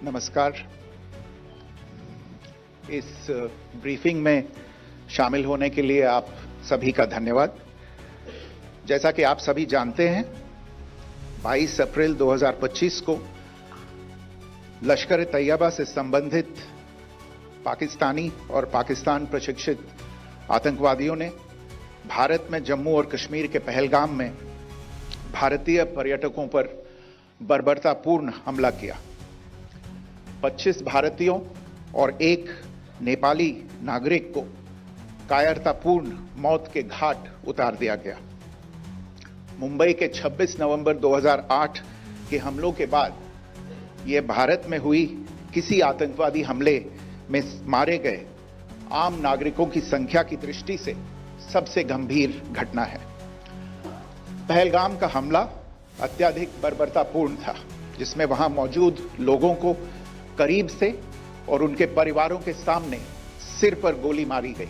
नमस्कार। इस ब्रीफिंग में शामिल होने के लिए आप सभी का धन्यवाद। जैसा कि आप सभी जानते हैं, 22 अप्रैल 2025 को लश्कर-ए-तैयबा से संबंधित पाकिस्तानी और पाकिस्तान प्रशिक्षित आतंकवादियों ने भारत में जम्मू और कश्मीर के पहलगाम में भारतीय पर्यटकों पर बर्बरतापूर्ण हमला किया। 25 भारतीयों और एक नेपाली नागरिक को कायरतापूर्ण मौत के घाट उतार दिया गया। मुंबई के 26 नवंबर 2008 के हमलों के बाद यह भारत में हुई किसी आतंकवादी हमले में मारे गए आम नागरिकों की संख्या की दृष्टि से सबसे गंभीर घटना है। पहलगाम का हमला अत्यधिक बर्बरतापूर्ण था, जिसमें वहां मौजूद लोगों को करीब से और उनके परिवारों के सामने सिर पर गोली मारी गई।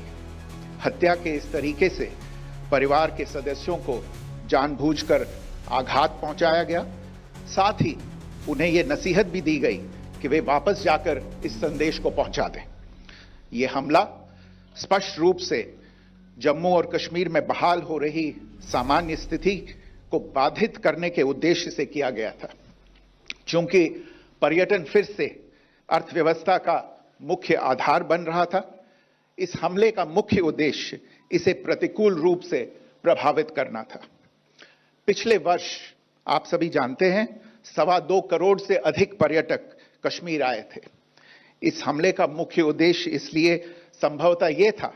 हत्या के इस तरीके से परिवार के सदस्यों को जानबूझकर आघात पहुंचाया गया। साथ ही उन्हें यह नसीहत भी दी गई कि वे वापस जाकर इस संदेश को पहुंचा दें। यह हमला स्पष्ट रूप से जम्मू और कश्मीर में बहाल हो रही सामान्य स्थिति को बाधित करने के उद्देश्य से किया गया था। चूंकि पर्यटन फिर से अर्थव्यवस्था का मुख्य आधार बन रहा था, इस हमले का मुख्य उद्देश्य इसे प्रतिकूल रूप से प्रभावित करना था। पिछले वर्ष आप सभी जानते हैं, 2.25 करोड़ से अधिक पर्यटक कश्मीर आए थे। इस हमले का मुख्य उद्देश्य इसलिए संभवतः यह था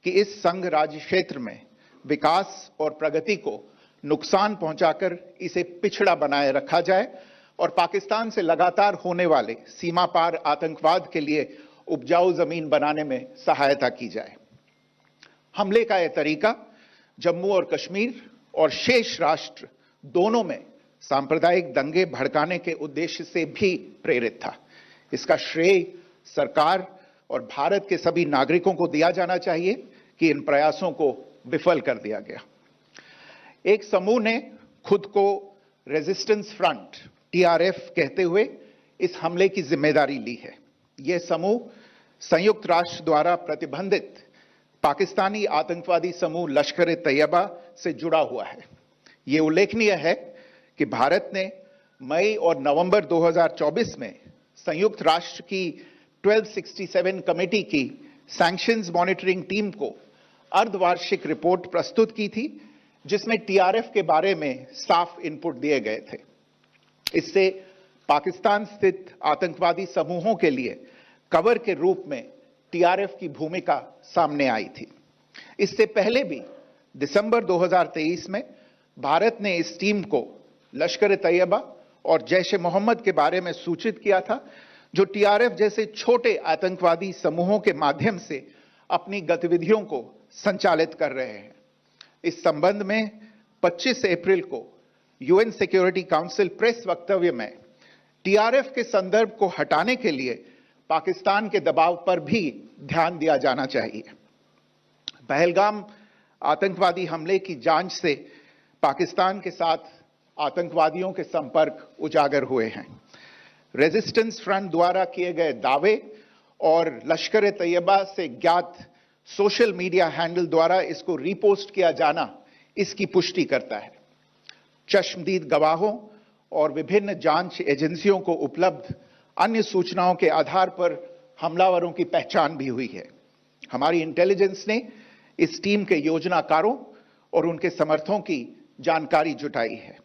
कि इस संघ राज्य क्षेत्र में विकास और प्रगति को नुकसान पहुंचाकर इसे पिछड़ा बनाए रखा जाए और पाकिस्तान से लगातार होने वाले सीमा पार आतंकवाद के लिए उपजाऊ जमीन बनाने में सहायता की जाए। हमले का यह तरीका जम्मू और कश्मीर और शेष राष्ट्र दोनों में सांप्रदायिक दंगे भड़काने के उद्देश्य से भी प्रेरित था। इसका श्रेय सरकार और भारत के सभी नागरिकों को दिया जाना चाहिए कि इन प्रयासों को विफल कर दिया गया। एक समूह ने खुद को रेजिस्टेंस फ्रंट TRF कहते हुए इस हमले की जिम्मेदारी ली है। यह समूह संयुक्त राष्ट्र द्वारा प्रतिबंधित पाकिस्तानी आतंकवादी समूह लश्कर-ए-तैयबा से जुड़ा हुआ है। यह उल्लेखनीय है कि भारत ने मई और नवंबर 2024 में संयुक्त राष्ट्र की 1267 कमेटी की सैंक्शंस मॉनिटरिंग टीम को अर्धवार्षिक रिपोर्ट प्रस्तुत की थी, जिसमें TRF के बारे में साफ इनपुट दिए गए थे। इससे पाकिस्तान स्थित आतंकवादी समूहों के लिए कवर के रूप में TRF की भूमिका सामने आई थी। इससे पहले भी दिसंबर 2023 में भारत ने इस टीम को लश्कर-ए-तैयबा और जैश-ए-मोहम्मद के बारे में सूचित किया था, जो TRF जैसे छोटे आतंकवादी समूहों के माध्यम से अपनी गतिविधियों को संचालित कर रहे हैं। इस संबंध में 25 अप्रैल को UN सिक्योरिटी काउंसिल प्रेस वक्तव्य में TRF के संदर्भ को हटाने के लिए पाकिस्तान के दबाव पर भी ध्यान दिया जाना चाहिए। पहलगाम आतंकवादी हमले की जांच से पाकिस्तान के साथ आतंकवादियों के संपर्क उजागर हुए हैं। रेजिस्टेंस फ्रंट द्वारा किए गए दावे और लश्कर-ए-तैयबा से ज्ञात सोशल मीडिया हैंडल द्वारा इसको रीपोस्ट किया जाना इसकी पुष्टि करता है। चश्मदीद गवाहों और विभिन्न जांच एजेंसियों को उपलब्ध अन्य सूचनाओं के आधार पर हमलावरों की पहचान भी हुई है। हमारी इंटेलिजेंस ने इस टीम के योजनाकारों और उनके समर्थकों की जानकारी जुटाई है।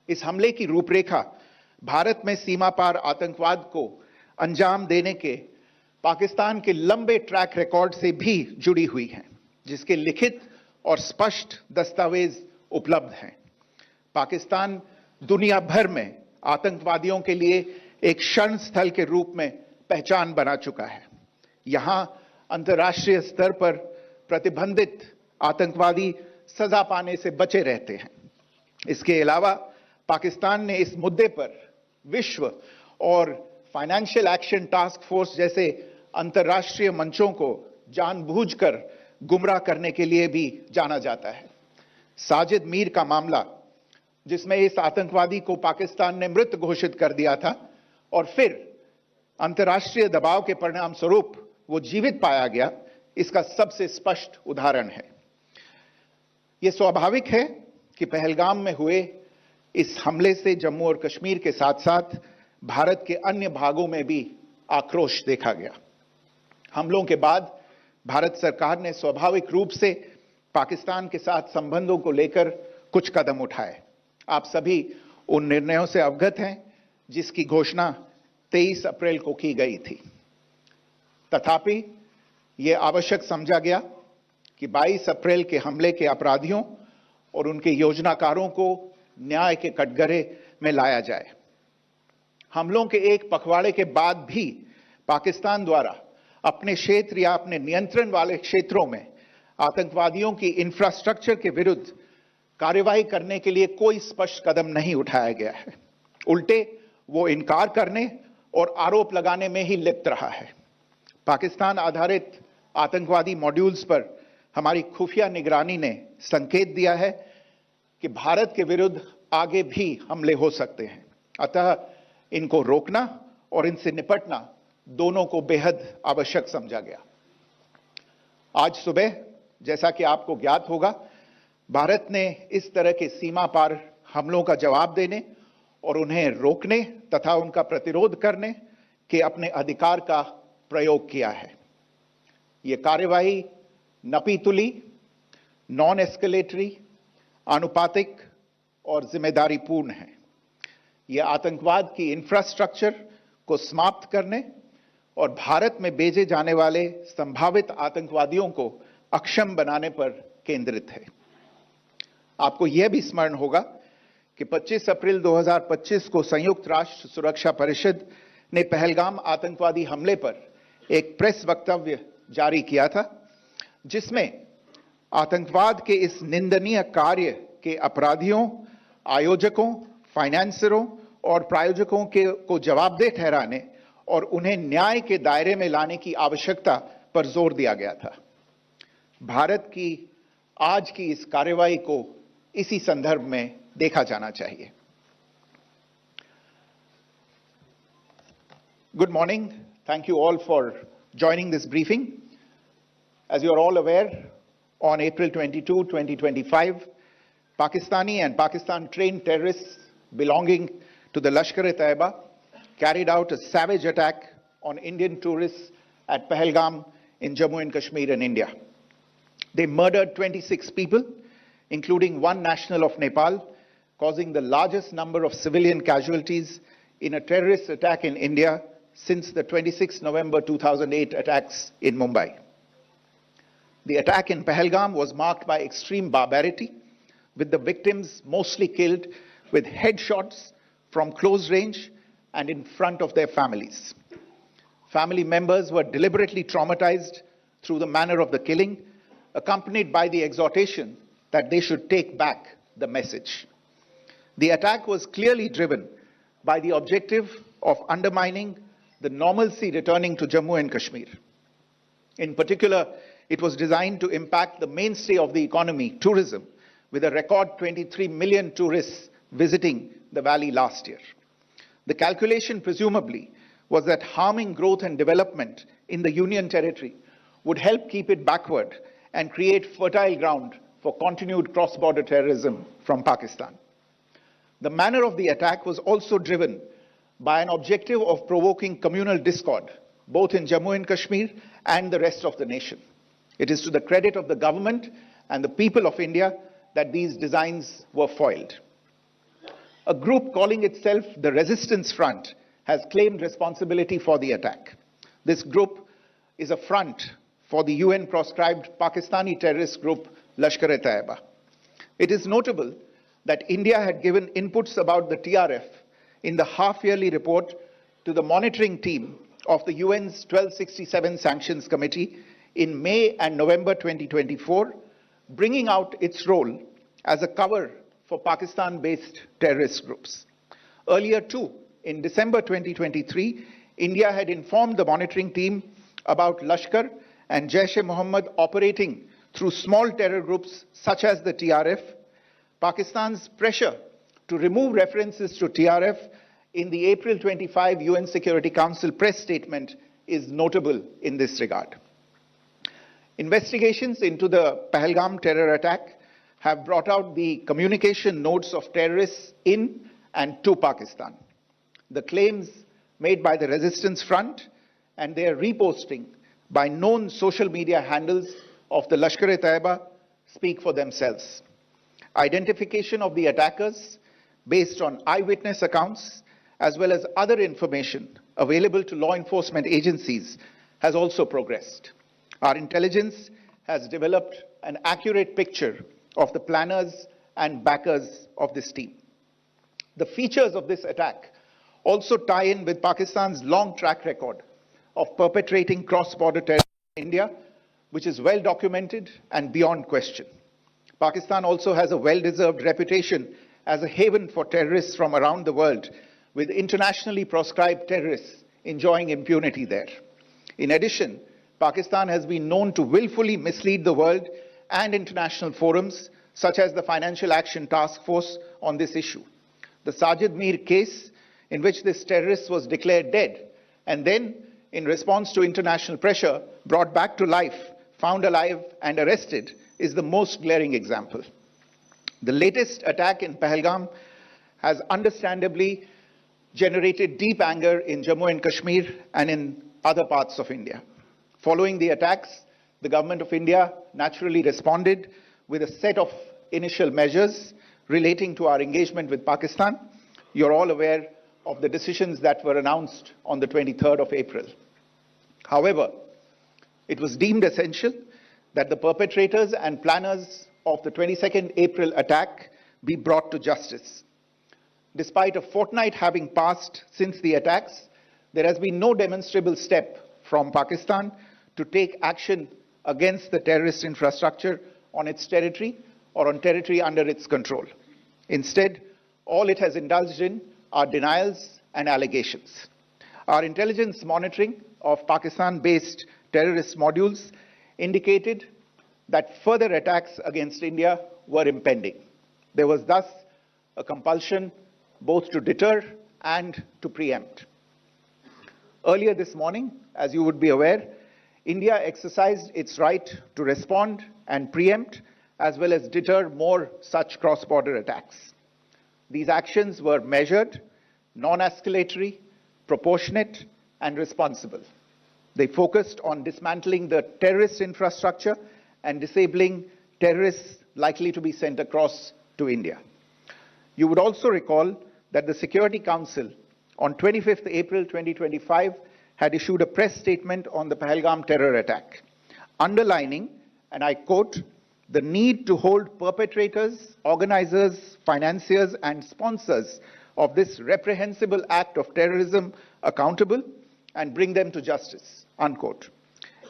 इस हमले की रूपरेखा भारत में सीमा पार आतंकवाद को अंजाम देने के पाकिस्तान के लंबे ट्रैक रिकॉर्ड से भी जुड़ी हुई है, जिसके लिखित और स्पष्ट दस्तावेज उपलब्ध हैं। पाकिस्तान दुनिया भर में आतंकवादियों के लिए एक शरण स्थल के रूप में पहचान बना चुका है। यहां अंतर्राष्ट्रीय स्तर पर प्रतिबंधित आतंकवादी सजा पाने से बचे रहते हैं। इसके अलावा पाकिस्तान ने इस मुद्दे पर विश्व और फाइनेंशियल एक्शन टास्क फोर्स जैसे अंतर्राष्ट्रीय मंचों को जानबूझकर गुमराह करने के लिए भी जाना जाता है। साजिद मीर का मामला, जिसमें इस आतंकवादी को पाकिस्तान ने मृत घोषित कर दिया था और फिर अंतर्राष्ट्रीय दबाव के परिणाम स्वरूप वो जीवित पाया गया, इसका सबसे स्पष्ट उदाहरण है। यह स्वाभाविक है कि पहलगाम में हुए इस हमले से जम्मू और कश्मीर के साथ साथ भारत के अन्य भागों में भी आक्रोश देखा गया। हमलों के बाद भारत सरकार ने स्वाभाविक रूप से पाकिस्तान के साथ संबंधों को लेकर कुछ कदम उठाए। आप सभी उन निर्णयों से अवगत हैं जिसकी घोषणा 23 अप्रैल को की गई थी। तथापि यह आवश्यक समझा गया कि 22 अप्रैल के हमले के अपराधियों और उनके योजनाकारों को न्याय के कटघरे में लाया जाए। हमलों के एक पखवाड़े के बाद भी पाकिस्तान द्वारा अपने क्षेत्र या अपने नियंत्रण वाले क्षेत्रों में आतंकवादियों की इंफ्रास्ट्रक्चर के विरुद्ध कार्रवाई करने के लिए कोई स्पष्ट कदम नहीं उठाया गया है। उल्टे वो इनकार करने और आरोप लगाने में ही लिप्त रहा है। पाकिस्तान आधारित आतंकवादी मॉड्यूल्स पर हमारी खुफिया निगरानी ने संकेत दिया है कि भारत के विरुद्ध आगे भी हमले हो सकते हैं। अतः इनको रोकना और इनसे निपटना दोनों को बेहद आवश्यक समझा गया। आज सुबह, जैसा कि आपको ज्ञात होगा, भारत ने इस तरह के सीमा पार हमलों का जवाब देने और उन्हें रोकने तथा उनका प्रतिरोध करने के अपने अधिकार का प्रयोग किया है। यह कार्यवाही नपीतुली, नॉन एस्केलेटरी, आनुपातिक और जिम्मेदारीपूर्ण है। यह आतंकवाद की इंफ्रास्ट्रक्चर को समाप्त करने और भारत में भेजे जाने वाले संभावित आतंकवादियों को अक्षम बनाने पर केंद्रित है। आपको यह भी स्मरण होगा कि 25 अप्रैल 2025 को संयुक्त राष्ट्र सुरक्षा परिषद ने पहलगाम आतंकवादी हमले पर एक प्रेस वक्तव्य जारी किया था, जिसमें आतंकवाद के इस निंदनीय कार्य के अपराधियों, आयोजकों, फाइनेंसरों और प्रायोजकों को जवाबदेह ठहराने और उन्हें न्याय के दायरे में लाने की आवश्यकता पर जोर दिया गया था। भारत की आज की इस कार्रवाई को इसी संदर्भ में देखा जाना चाहिए। Good morning. Thank you all for joining this briefing. As you are all aware, on April 22, 2025, Pakistani and Pakistan-trained terrorists belonging to the Lashkar-e-Taiba carried out a savage attack on Indian tourists at Pahalgam in Jammu and Kashmir in India. They murdered 26 people, including one national of Nepal, causing the largest number of civilian casualties in a terrorist attack in India since the 26 November 2008 attacks in Mumbai. The attack in Pahalgam was marked by extreme barbarity, with the victims mostly killed with headshots from close range and in front of their families. Family members were deliberately traumatized through the manner of the killing, accompanied by the exhortation that they should take back the message. The attack was clearly driven by the objective of undermining the normalcy returning to Jammu and Kashmir. In particular, it was designed to impact the mainstay of the economy, tourism, with a record 23 million tourists visiting the valley last year. The calculation presumably was that harming growth and development in the Union territory would help keep it backward and create fertile ground for continued cross-border terrorism from Pakistan. The manner of the attack was also driven by an objective of provoking communal discord, both in Jammu and Kashmir and the rest of the nation. It is to the credit of the government and the people of India that these designs were foiled. A group calling itself the Resistance Front has claimed responsibility for the attack. This group is a front for the UN-proscribed Pakistani terrorist group Lashkar-e-Taiba. It is notable that India had given inputs about the TRF in the half-yearly report to the monitoring team of the UN's 1267 Sanctions Committee in May and November 2024, bringing out its role as a cover for Pakistan-based terrorist groups. Earlier too, in December 2023, India had informed the monitoring team about Lashkar and Jaish-e-Mohammed operating through small terror groups such as the TRF. Pakistan's pressure to remove references to TRF in the April 25 UN Security Council press statement is notable in this regard. Investigations into the Pahalgam terror attack have brought out the communication notes of terrorists in and to Pakistan. The claims made by the Resistance Front and their reposting by known social media handles of the Lashkar-e-Taiba speak for themselves. Identification of the attackers based on eyewitness accounts as well as other information available to law enforcement agencies has also progressed. Our intelligence has developed an accurate picture of the planners and backers of this team. The features of this attack also tie in with Pakistan's long track record of perpetrating cross-border terrorism in India, which is well documented and beyond question. Pakistan also has a well-deserved reputation as a haven for terrorists from around the world, with internationally proscribed terrorists enjoying impunity there. In addition, Pakistan has been known to willfully mislead the world and international forums, such as the Financial Action Task Force, on this issue. The Sajid Mir case, in which this terrorist was declared dead and then, in response to international pressure, brought back to life, found alive and arrested, is the most glaring example. The latest attack in Pahalgam has understandably generated deep anger in Jammu and Kashmir and in other parts of India. Following the attacks, the Government of India naturally responded with a set of initial measures relating to our engagement with Pakistan. You're all aware of the decisions that were announced on the 23rd of April. However, it was deemed essential that the perpetrators and planners of the 22nd April attack be brought to justice. Despite a fortnight having passed since the attacks, there has been no demonstrable step from Pakistan to take action against the terrorist infrastructure on its territory or on territory under its control. Instead, all it has indulged in are denials and allegations. Our intelligence monitoring of Pakistan-based terrorist modules indicated that further attacks against India were impending. There was thus a compulsion both to deter and to preempt. Earlier this morning, as you would be aware, India exercised its right to respond and preempt as well as deter more such cross-border attacks. These actions were measured, non-escalatory, proportionate, and responsible. They focused on dismantling the terrorist infrastructure and disabling terrorists likely to be sent across to India. You would also recall that the Security Council on 25th April 2025 had issued a press statement on the Pahalgam terror attack, underlining, and I quote, the need to hold perpetrators, organizers, financiers, and sponsors of this reprehensible act of terrorism accountable and bring them to justice, unquote.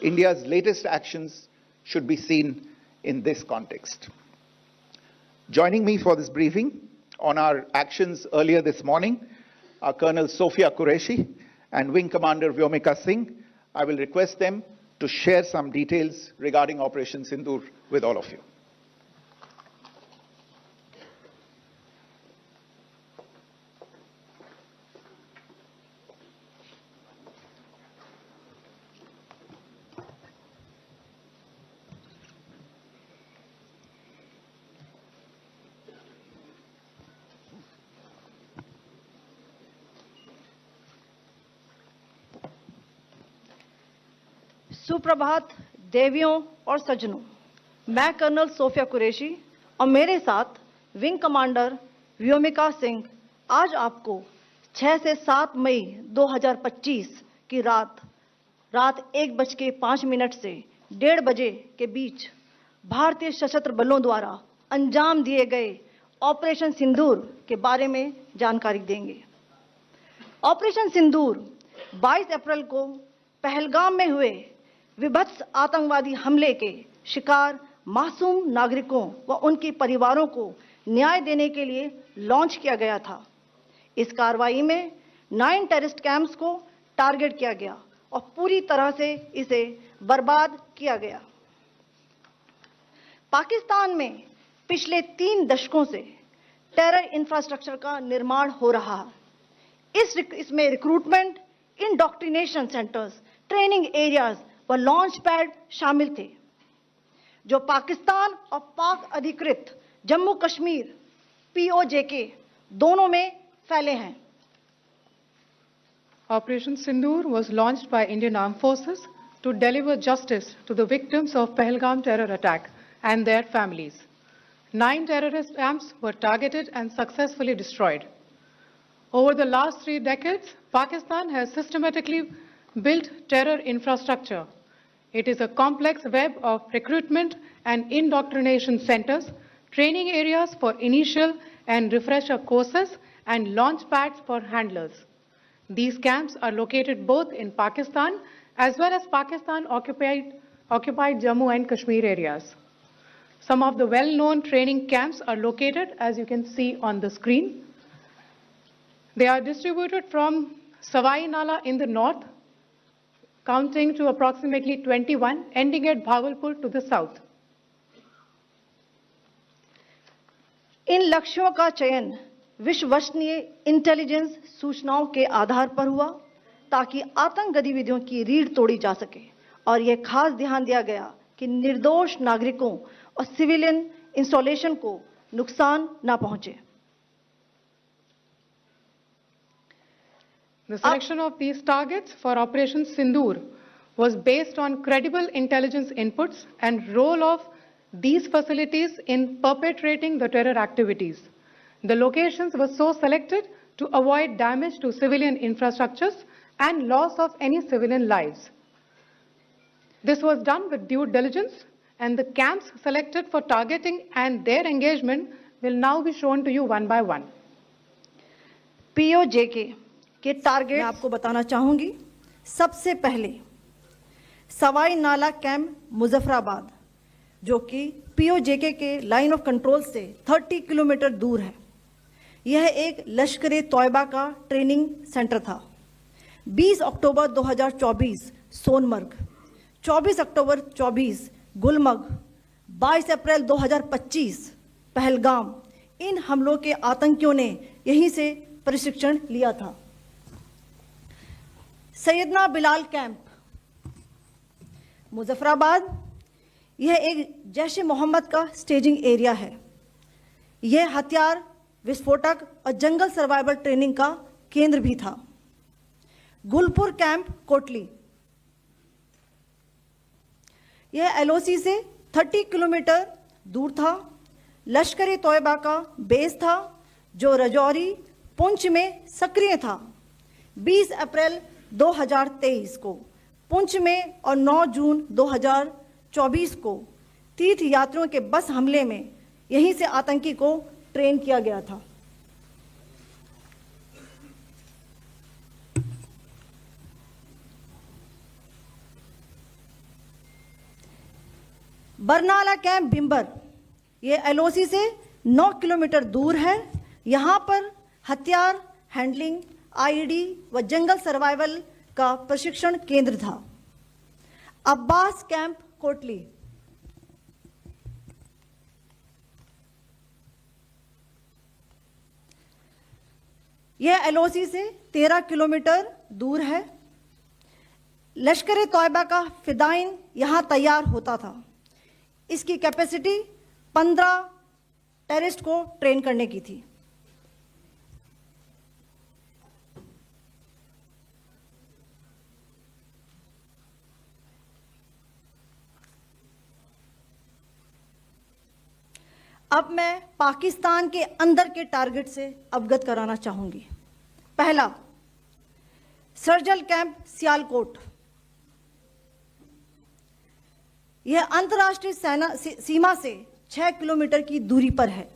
India's latest actions should be seen in this context. Joining me for this briefing on our actions earlier this morning are Colonel Sophia Qureshi and Wing Commander Vyomika Singh. I will request them to share some details regarding Operation Sindoor with all of you. सुप्रभात देवियों और सज्जनों, मैं colonel Sophia Qureshi और मेरे साथ wing commander Vyomika Singh आज आपको 6 से 7 मई 2025 की रात 1:05 से 1:30 बजे के बीच भारतीय सशस्त्र बलों द्वारा अंजाम दिए गए ऑपरेशन सिंदूर के बारे में जानकारी देंगे। ऑपरेशन सिंदूर 22 अप्रैल को पहलगाम में हुए विभत्स आतंकवादी हमले के शिकार मासूम नागरिकों व उनके परिवारों को न्याय देने के लिए लॉन्च किया गया था। इस कार्रवाई में 9 टेररिस्ट कैंप्स को टारगेट किया गया और पूरी तरह से इसे बर्बाद किया गया। पाकिस्तान में पिछले 3 दशकों से टेरर इंफ्रास्ट्रक्चर का निर्माण हो रहा है। इसमें recruitment, indoctrination centres, training areas व लॉन्च पैड शामिल थे, जो पाकिस्तान और पाक अधिकृत जम्मू कश्मीर POJK दोनों में फैले हैं। Operation Sindoor was launched by Indian Armed Forces to deliver justice to the victims of Pahalgam terror attack and their families. 9 terrorist camps were targeted and successfully destroyed. Over the last 3 decades, Pakistan has systematically built terror infrastructure. It is a complex web of recruitment and indoctrination centers, training areas for initial and refresher courses, and launch pads for handlers. These camps are located both in Pakistan as well as Pakistan-occupied Jammu and Kashmir areas. Some of the well-known training camps are located, as you can see on the screen. They are distributed from Savai Nala in the north, counting to approximately 21, ending at Bhagalpur to the south. इन लक्ष्यों का चयन विश्वसनीय intelligence सूचनाओं के आधार पर हुआ, ताकि आतंक गतिविधियों की रीढ़ तोड़ी जा सके, और यह खास ध्यान दिया गया कि निर्दोष नागरिकों और सिविलियन इंस्टॉलेशन को नुकसान न पहुंचे। The selection of these targets for Operation Sindoor was based on credible intelligence inputs and role of these facilities in perpetrating the terror activities. The locations were so selected to avoid damage to civilian infrastructures and loss of any civilian lives. This was done with due diligence, and the camps selected for targeting and their engagement will now be shown to you one by one. POJK के target मैं आपको बताना चाहूंगी। सबसे पहले सवाई नाला camp Muzaffarabad, जो कि POJK के लाइन ऑफ कंट्रोल से 30 किलोमीटर दूर है। यह एक लश्कर तौयबा का ट्रेनिंग सेंटर था। 20 अक्टूबर 2024 सोनमर्ग, 24 अक्टूबर 24 गुलमर्ग, 22 अप्रैल 2025 पहलगाम, इन हमलों के आतंकियों ने यहीं से प्रशिक्षण लिया था। सैयदना बिलाल कैंप मुजफ्फराबाद, यह एक जैश मोहम्मद का स्टेजिंग एरिया है। यह हथियार, विस्फोटक और जंगल सर्वाइवल ट्रेनिंग का केंद्र भी था। गुलपुर कैंप कोटली, यह LOC से 30 किलोमीटर दूर था। लश्कर तौयबा का बेस था, जो रजौरी पुंछ में सक्रिय था। 20 अप्रैल 2023 को पुंछ में और 9 जून 2024 को तीर्थ यात्रियों के बस हमले में यहीं से आतंकी को ट्रेन किया गया था। बरनाला कैंप बिम्बर, यह LOC से 9 किलोमीटर दूर है। यहां पर हथियार हैंडलिंग, IED व जंगल सर्वाइवल का प्रशिक्षण केंद्र था। अब्बास कैंप कोटली, यह LOC से 13 किलोमीटर दूर है। लश्कर तौयबा का फिदाइन यहां तैयार होता था। इसकी कैपेसिटी 15 टेररिस्ट को ट्रेन करने की थी। अब मैं पाकिस्तान के अंदर के टारगेट से अवगत कराना चाहूंगी। पहला, सर्जल कैंप सियालकोट, यह अंतर्राष्ट्रीय सीमा से 6 किलोमीटर की दूरी पर है,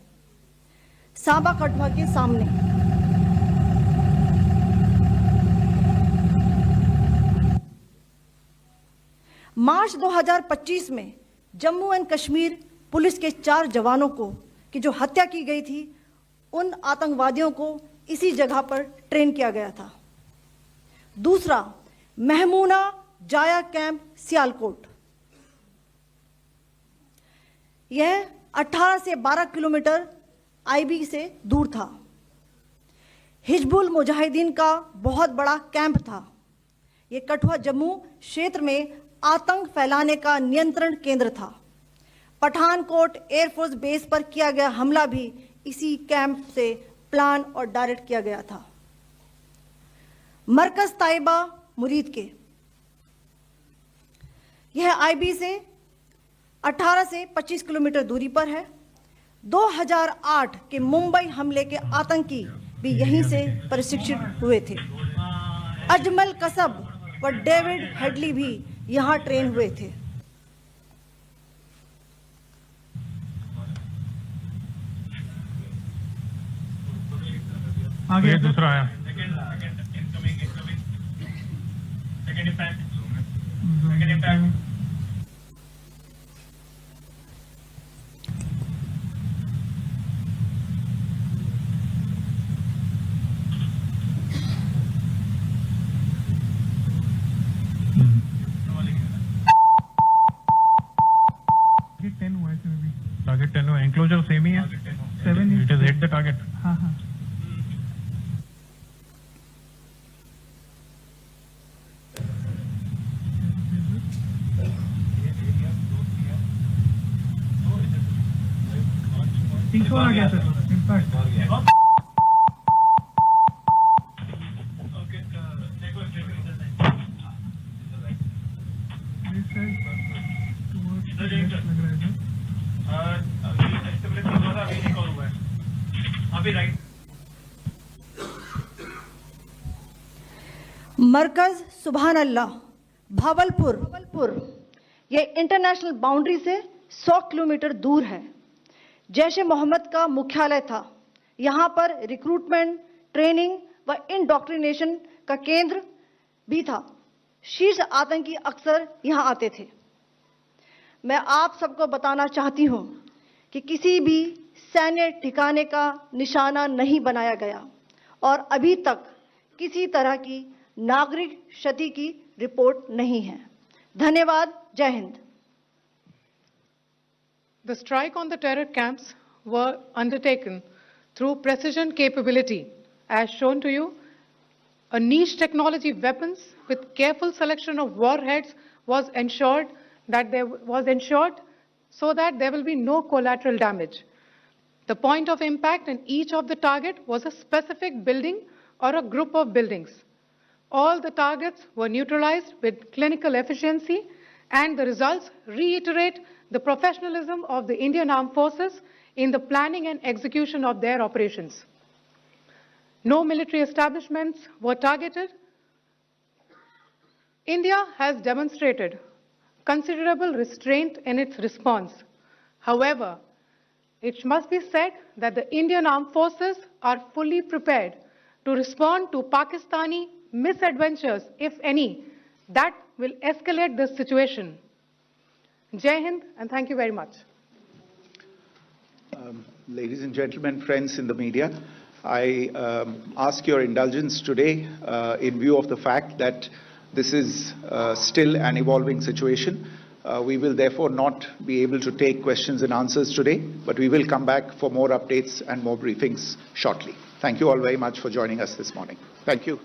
सांबा कटवा के सामने। मार्च 2025 में जम्मू एंड कश्मीर पुलिस के 4 जवानों को की जो हत्या की गई थी, उन आतंकवादियों को इसी जगह पर ट्रेन किया गया था। दूसरा, महमूना जाया कैंप सियालकोट, यह 18 से 12 किलोमीटर IB से दूर था। हिजबुल मुजाहिदीन का बहुत बड़ा कैंप था। ये कठुआ जम्मू क्षेत्र में आतंक फैलाने का नियंत्रण केंद्र था। पठानकोट एयरफोर्स बेस पर किया गया हमला भी इसी कैंप से प्लान और डायरेक्ट किया गया था। मरकज ताइबा मुरीद के, यह आईबी से 18 से 25 किलोमीटर दूरी पर है। 2008 के मुंबई हमले के आतंकी भी यहीं से प्रशिक्षित हुए थे। अजमल कसब व डेविड हेडली भी यहां ट्रेन हुए थे। आगे दूसरा आया। टारगेट 10 हुआ, एंक्लोजर सेम ही है। 7 it is hit the target. हाँ हाँ। तीसरा आ गया सर, इम्पैक्ट मरकज सुभान अल्लाह भावलपुर, ये इंटरनेशनल बाउंड्री से 100 किलोमीटर दूर है। जैश ए मोहम्मद का मुख्यालय था। यहाँ पर रिक्रूटमेंट, ट्रेनिंग व इंडॉक्ट्रिनेशन का केंद्र भी था। शीर्ष आतंकी अक्सर यहाँ आते थे। मैं आप सबको बताना चाहती हूँ कि किसी भी सैन्य ठिकाने का निशाना नहीं बनाया गया और अभी तक किसी तरह की नागरिक क्षति की रिपोर्ट नहीं है। धन्यवाद। जय Hind. The strike on the terror camps were undertaken through precision capability, as shown to you. A niche technology weapons with careful selection of warheads was ensured so that there will be no collateral damage. The point of impact in each of the target was a specific building or a group of buildings. All the targets were neutralized with clinical efficiency, and the results reiterate the professionalism of the Indian Armed Forces in the planning and execution of their operations. No military establishments were targeted. India has demonstrated considerable restraint in its response. However, it must be said that the Indian Armed Forces are fully prepared to respond to Pakistani misadventures, if any, that will escalate the situation. Jai Hind, and thank you very much. Ladies and gentlemen, friends in the media, I ask your indulgence today in view of the fact that this is still an evolving situation. We will therefore not be able to take questions and answers today, but we will come back for more updates and more briefings shortly. Thank you all very much for joining us this morning. Thank you.